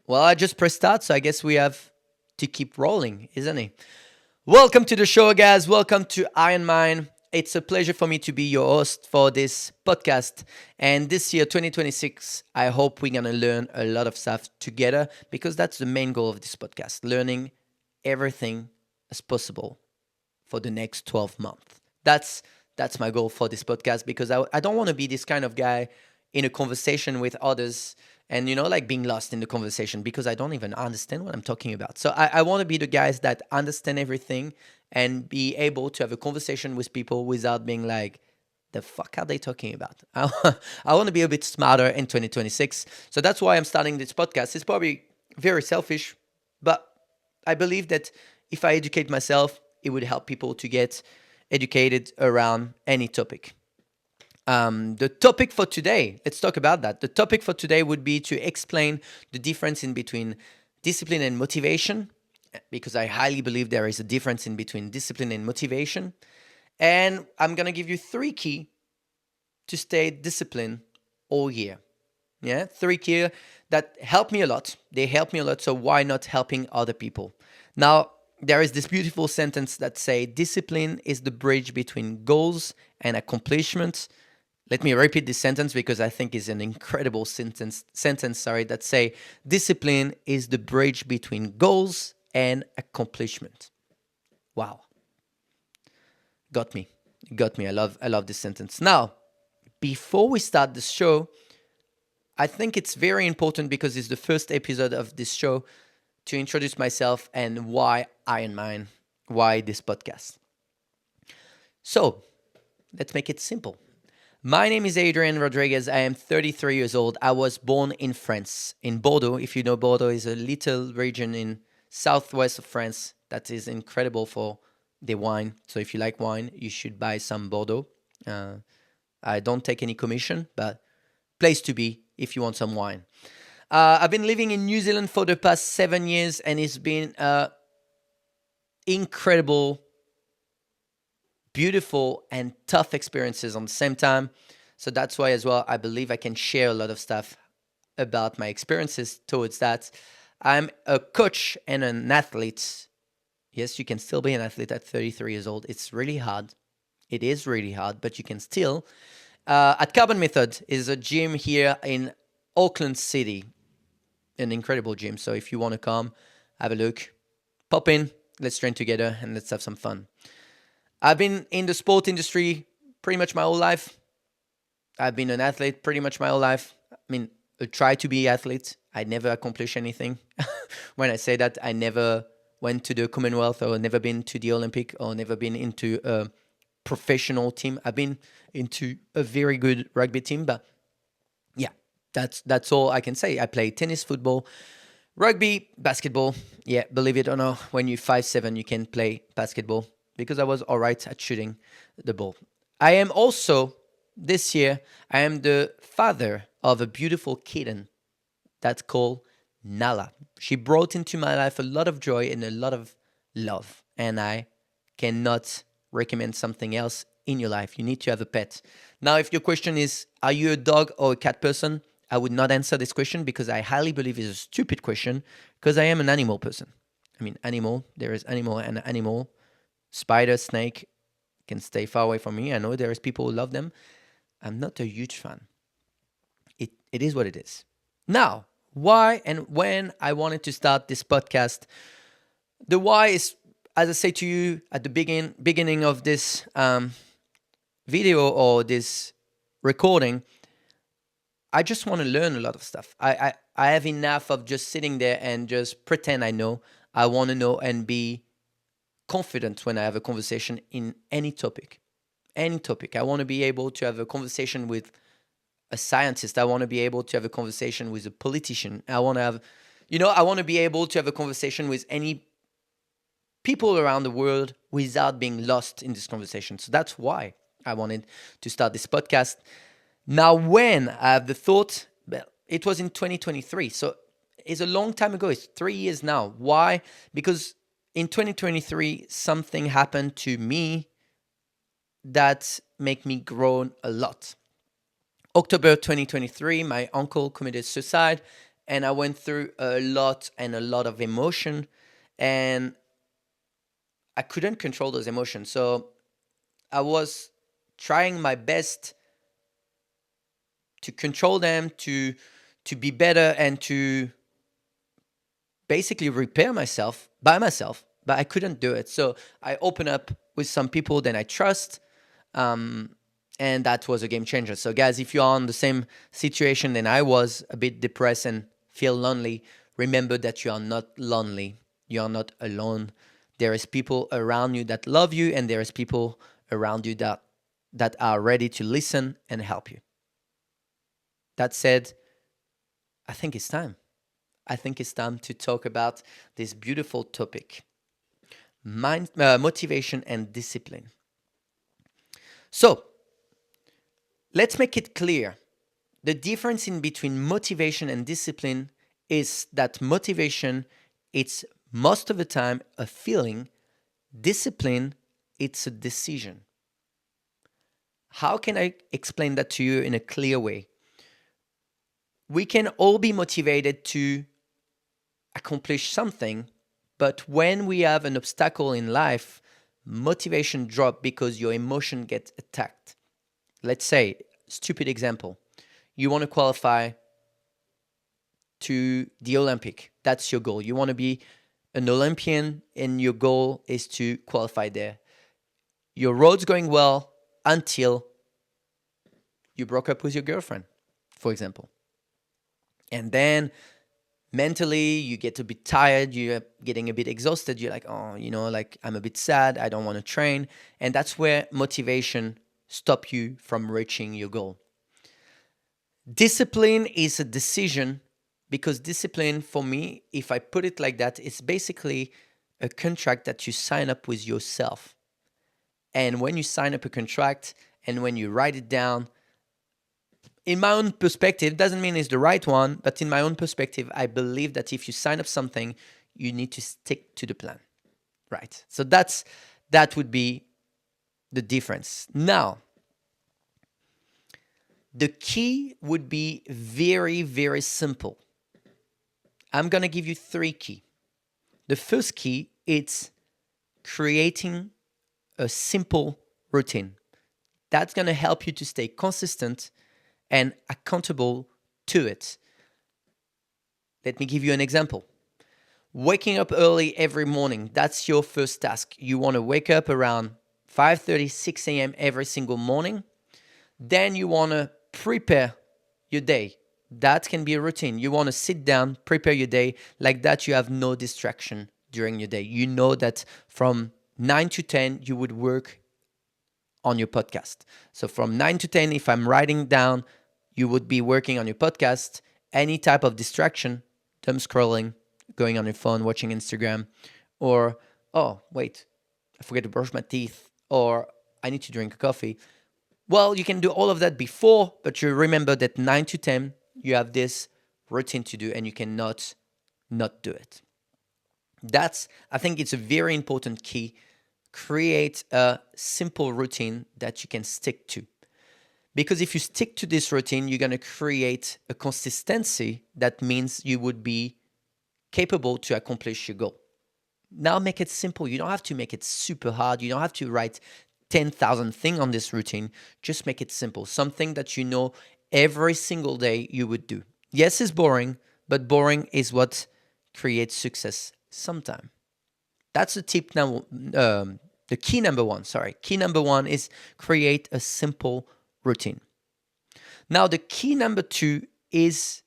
Well, I just pressed start, so I guess we have to keep rolling, isn't it? Welcome to the show, guys. Welcome to Iron Mind. It's a pleasure for me to be your host for this podcast. And this year, 2026, I hope we're going to learn a lot of stuff together because that's the main goal of this podcast, learning everything as possible for the next 12 months. That's my goal for this podcast because I don't want to be this kind of guy in a conversation with others and like being lost in the conversation because I don't even understand what I'm talking about. So I want to be the guys that understand everything and be able to have a conversation with people without being like, the fuck are they talking about? I want to be a bit smarter in 2026. So that's why I'm starting this podcast. It's probably very selfish, but I believe that if I educate myself, it would help people to get educated around any topic. The topic for today, let's talk about that. The topic for today would be to explain the difference in between discipline and motivation, because I highly believe there is a difference in between discipline and motivation. And I'm going to give you three key to stay disciplined all year. Yeah, three key that help me a lot. They help me a lot, so why not helping other people? Now, there is this beautiful sentence that say discipline is the bridge between goals and accomplishments. Let me repeat this sentence because I think it's an incredible sentence, that say discipline is the bridge between goals and accomplishment. Wow. Got me. Got me. I love this sentence. Now, before we start this show, I think it's very important because it's the first episode of this show to introduce myself and why Iron Mind, why this podcast. So, let's make it simple. My name is Adrian Rodriguez. I am 33 years old. I was born in France, in Bordeaux. If you know, Bordeaux is a little region in southwest of France that is incredible for the wine. So if you like wine, you should buy some Bordeaux. I don't take any commission, but place to be if you want some wine. I've been living in New Zealand for the past 7 years, and it's been incredible, beautiful, and tough experiences on the same time. So that's why as well, I believe I can share a lot of stuff about my experiences towards that. I'm a coach and an athlete. Yes, you can still be an athlete at 33 years old. It's really hard. It is really hard, but you can still. At Carbon Method is a gym here in Auckland City, an incredible gym. So if you want to come, have a look, pop in, let's train together and let's have some fun. I've been in the sport industry pretty much my whole life. I've been an athlete pretty much my whole life. I mean, I try to be an athlete. I never accomplish anything. When I say that, I never went to the Commonwealth or never been to the Olympic or never been into a professional team. I've been into a very good rugby team, but yeah, that's all I can say. I play tennis, football, rugby, basketball. Yeah, believe it or not, when you're 5'7", you can play basketball because I was all right at shooting the ball. I am also, this year, I am the father of a beautiful kitten that's called Nala. She brought into my life a lot of joy and a lot of love. And I cannot recommend something else in your life. You need to have a pet. Now, if your question is, are you a dog or a cat person? I would not answer this question because I highly believe it's a stupid question because I am an animal person. I mean, animal, there is animal and animal. Spider, snake can stay far away from me. I know there is people who love them. I'm not a huge fan. It is what it is. Now, why and when I wanted to start this podcast, the why is, as I say to you at the beginning of this video or this recording, I just want to learn a lot of stuff. I have enough of just sitting there and just pretend I know. I want to know and be confident when I have a conversation in any topic. Any topic. I want to be able to have a conversation with a scientist. I want to be able to have a conversation with a politician. I want to be able to have a conversation with any people around the world without being lost in this conversation. So that's why I wanted to start this podcast. Now, when I have the thought, well, it was in 2023. So it's a long time ago. It's 3 years now. Why? Because in 2023, something happened to me that made me grow a lot. October 2023, my uncle committed suicide and I went through a lot and a lot of emotion, and I couldn't control those emotions. So I was trying my best to control them, to be better, and to basically repair myself by myself, but I couldn't do it. So I opened up with some people that I trust, um, and that was a game changer. So, guys, if you are in the same situation than I was, a bit depressed and feel lonely, remember that you are not lonely. You are not alone. There is people around you that love you, and there is people around you that are ready to listen and help you. That said, I think it's time. I think it's time to talk about this beautiful topic: motivation and discipline. So let's make it clear. The difference in between motivation and discipline is that motivation, it's most of the time a feeling. Discipline, it's a decision. How can I explain that to you in a clear way? We can all be motivated to accomplish something, but when we have an obstacle in life, motivation drop because your emotion gets attacked. Let's say, stupid example, you want to qualify to the Olympic. That's your goal. You want to be an Olympian and your goal is to qualify there. Your road's going well until you broke up with your girlfriend, for example. And then mentally you get a bit tired, you're getting a bit exhausted, you're like, oh, like I'm a bit sad, I don't want to train. And that's where motivation stops you from reaching your goal. Discipline is a decision, because discipline, for me, if I put it like that, it's basically a contract that you sign up with yourself. And when you sign up a contract and when you write it down, in my own perspective, doesn't mean it's the right one, but in my own perspective, I believe that if you sign up something, you need to stick to the plan, right? So that would be the difference. Now, the key would be very, very simple. I'm going to give you 3 keys. The first key is creating a simple routine. That's going to help you to stay consistent and accountable to it. Let me give you an example. Waking up early every morning, that's your first task. You want to wake up around 5:30, 6 a.m. every single morning. Then you want to prepare your day. That can be a routine. You want to sit down, prepare your day. Like that, you have no distraction during your day. You know that from 9 to 10, you would work on your podcast. So from 9 to 10, if I'm writing down, you would be working on your podcast. Any type of distraction, dumb scrolling, going on your phone, watching Instagram, or, oh, wait, I forget to brush my teeth, or I need to drink a coffee. Well, you can do all of that before, but you remember that 9 to 10, you have this routine to do and you cannot not do it. I think it's a very important key. Create a simple routine that you can stick to. Because if you stick to this routine, you're going to create a consistency that means you would be capable to accomplish your goal. Now make it simple. You don't have to make it super hard. You don't have to write 10,000 things on this routine. Just make it simple. Something that you know every single day you would do. Yes, it's boring, but boring is what creates success sometime. That's the tip now. The key number one, Key number one is create a simple routine. Now, the key number 2 is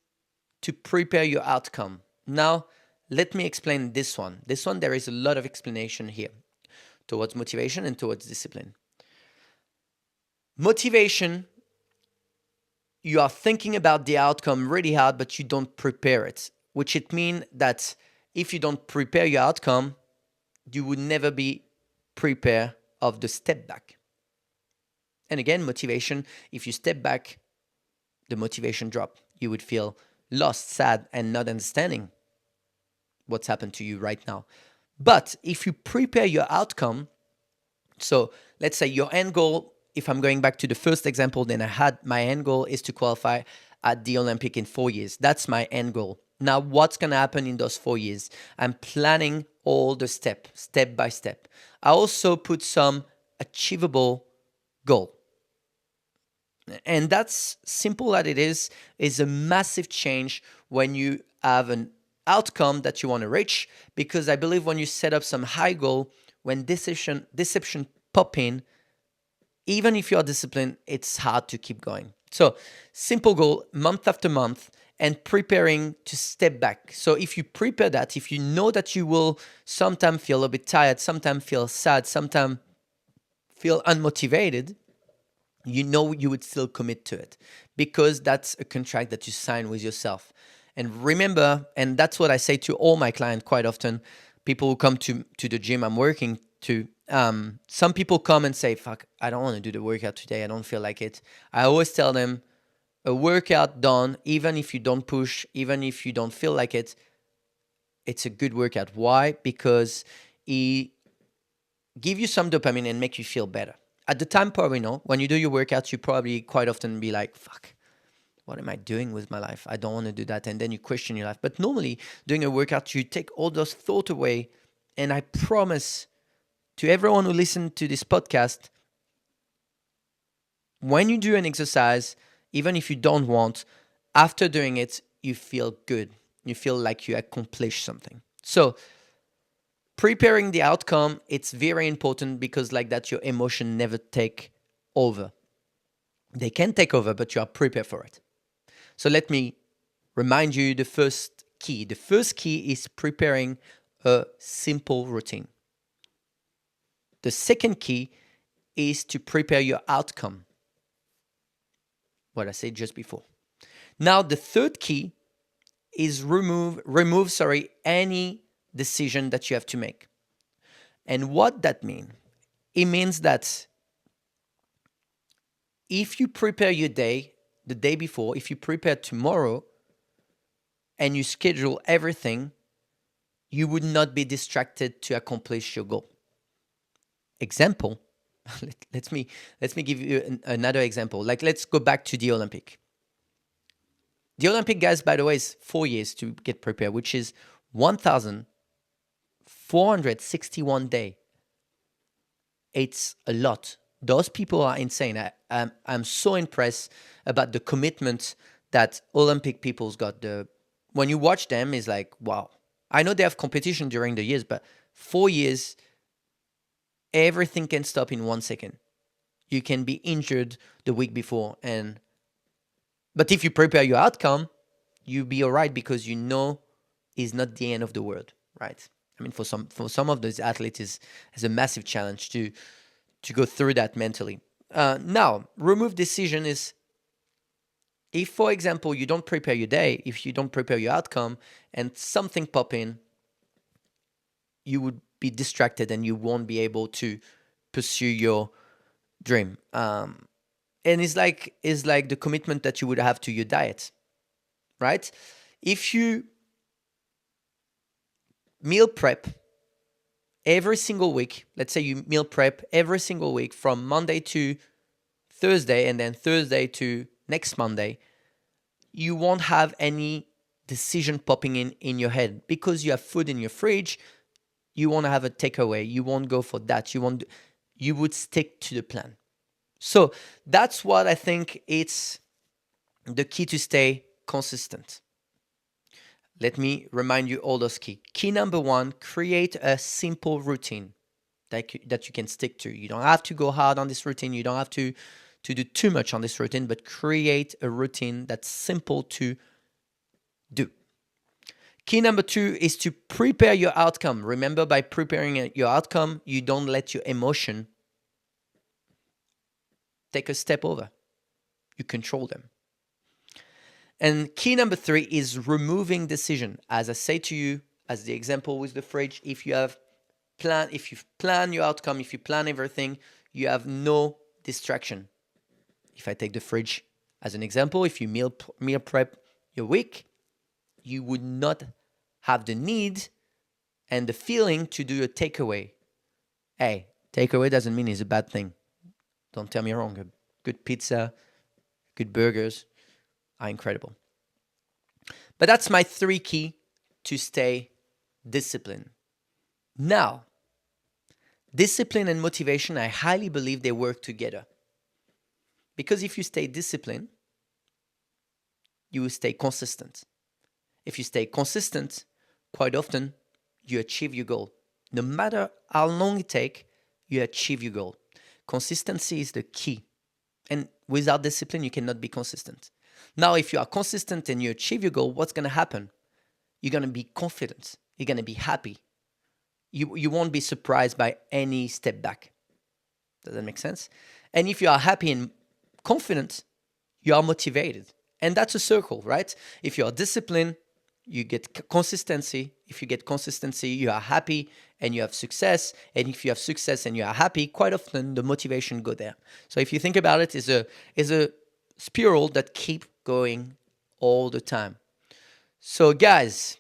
to prepare your outcome. Now, let me explain this one. This one, there is a lot of explanation here towards motivation and towards discipline. Motivation, you are thinking about the outcome really hard, but you don't prepare it, which it means that if you don't prepare your outcome, you would never be prepared of the step back. And again, motivation, if you step back, the motivation drop. You would feel lost, sad, and not understanding what's happened to you right now. But if you prepare your outcome, so let's say your end goal, if I'm going back to the first example, then I had my end goal is to qualify at the Olympic in 4 years. That's my end goal. Now, what's going to happen in those 4 years? I'm planning all the step by step. I also put some achievable goal. And that's simple as it is a massive change when you have an outcome that you want to reach. Because I believe when you set up some high goal, when deception pop in, even if you're disciplined, it's hard to keep going. So simple goal, month after month, and preparing to step back. So if you prepare that, if you know that you will sometimes feel a bit tired, sometimes feel sad, sometimes feel unmotivated, you know you would still commit to it because that's a contract that you sign with yourself. And remember, and that's what I say to all my clients quite often, people who come to the gym I'm working to, some people come and say, fuck, I don't want to do the workout today. I don't feel like it. I always tell them a workout done, even if you don't push, even if you don't feel like it, it's a good workout. Why? Because it give you some dopamine and make you feel better. At the time, probably no. When you do your workouts, you probably quite often be like, fuck, what am I doing with my life? I don't want to do that. And then you question your life. But normally, doing a workout, you take all those thoughts away. And I promise to everyone who listens to this podcast, when you do an exercise, even if you don't want, after doing it, you feel good. You feel like you accomplished something. So preparing the outcome, it's very important because like that, your emotion never take over. They can take over, but you are prepared for it. So let me remind you the first key. The first key is preparing a simple routine. The second key is to prepare your outcome. What I said just before. Now the third key is remove any decision that you have to make. And what that means? It means that if you prepare your day the day before, if you prepare tomorrow and you schedule everything, you would not be distracted to accomplish your goal. Example, let me give you another example. Like let's go back to the Olympic. The Olympic, guys, by the way, is 4 years to get prepared, which is 1,461 days. It's a lot. Those people are insane. I'm so impressed about the commitment that Olympic people's got. When you watch them, it's like, wow. I know they have competition during the years, but 4 years, everything can stop in 1 second. You can be injured the week before, but if you prepare your outcome, you'll be all right because you know it's not the end of the world, right? I mean, for some of those athletes, is a massive challenge to go through that mentally. Now, remove decision is if, for example, you don't prepare your day, if you don't prepare your outcome, and something pop in, you would be distracted and you won't be able to pursue your dream. And it's like the commitment that you would have to your diet, right? If you meal prep every single week, let's say you meal prep every single week from Monday to Thursday and then Thursday to next Monday, you won't have any decision popping in your head because you have food in your fridge. You want to have a takeaway. You won't go for that. You would stick to the plan. So that's what I think it's the key to stay consistent. Let me remind you all those key. Key number 1, create a simple routine that you can stick to. You don't have to go hard on this routine. You don't have to do too much on this routine, but create a routine that's simple to do. Key number 2 is to prepare your outcome. Remember, by preparing your outcome, you don't let your emotion take a step over. You control them. And key number 3 is removing decision. As I say to you, as the example with the fridge, if you plan your outcome, if you plan everything, you have no distraction. If I take the fridge as an example, if you meal prep your week, you would not have the need and the feeling to do a takeaway. Hey, takeaway doesn't mean it's a bad thing. Don't tell me wrong. A good pizza, good burgers are incredible. But that's my 3 key to stay disciplined. Now, discipline and motivation, I highly believe they work together. Because if you stay disciplined, you will stay consistent. If you stay consistent, quite often you achieve your goal. No matter how long it takes, you achieve your goal. Consistency is the key. And without discipline, you cannot be consistent. Now, if you are consistent and you achieve your goal, what's going to happen? You're going to be confident. You're going to be happy. You won't be surprised by any step back. Does that make sense? And if you are happy and confident, you are motivated. And that's a circle, right? If you are disciplined, you get consistency. If you get consistency, you are happy and you have success. And if you have success and you are happy, quite often the motivation go there. So if you think about it, is a spiral that keep going all the time. So guys,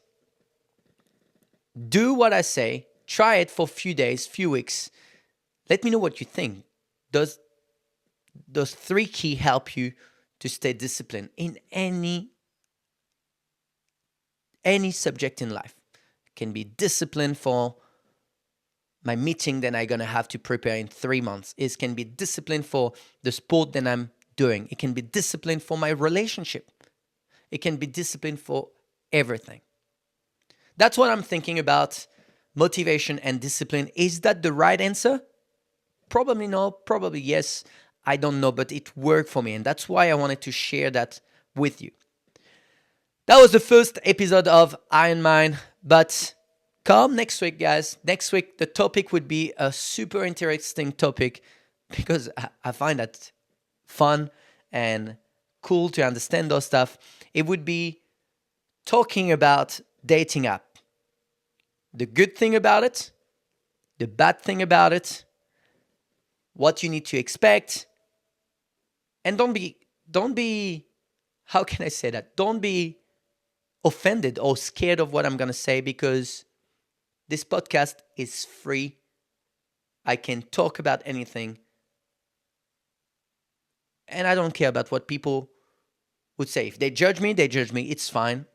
do what I say. Try it for a few days, few weeks. Let me know what you think. Does those 3 keys help you to stay disciplined in any subject in life? It can be discipline for my meeting that I'm going to have to prepare in 3 months. It can be discipline for the sport that I'm doing. It can be discipline for my relationship. It can be discipline for everything. That's what I'm thinking about motivation and discipline. Is that the right answer? Probably no, probably yes. I don't know, but it worked for me. And that's why I wanted to share that with you. That was the first episode of Iron Mind. But come next week, guys. Next week, the topic would be a super interesting topic because I find that fun and cool to understand those stuff. It would be talking about dating app. The good thing about it, the bad thing about it, what you need to expect. And don't be, how can I say that? Don't be offended or scared of what I'm going to say because this podcast is free. I can talk about anything. And I don't care about what people would say. If they judge me, they judge me. It's fine.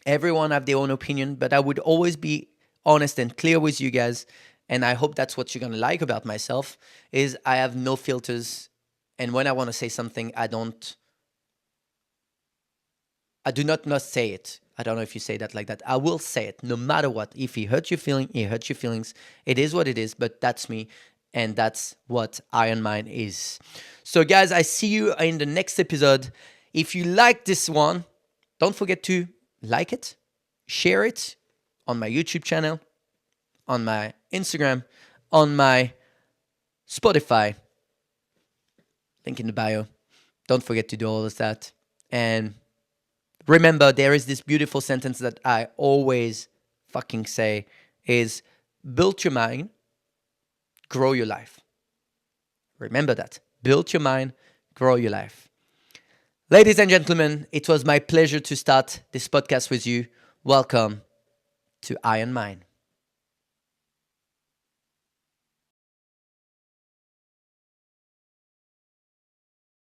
Everyone have their own opinion, but I would always be honest and clear with you guys. And I hope that's what you're going to like about myself is I have no filters. And when I want to say something, I do not say it. I don't know if you say that like that. I will say it no matter what. If he hurts your feeling, he hurts your feelings. It is what it is, but that's me. And that's what Iron Mind is. So guys, I see you in the next episode. If you like this one, don't forget to like it, share it on my YouTube channel, on my Instagram, on my Spotify. Link in the bio. Don't forget to do all of that. And remember, there is this beautiful sentence that I always fucking say is build your mind, grow your life. Remember that. Build your mind, grow your life. Ladies and gentlemen, it was my pleasure to start this podcast with you. Welcome to Iron Mind.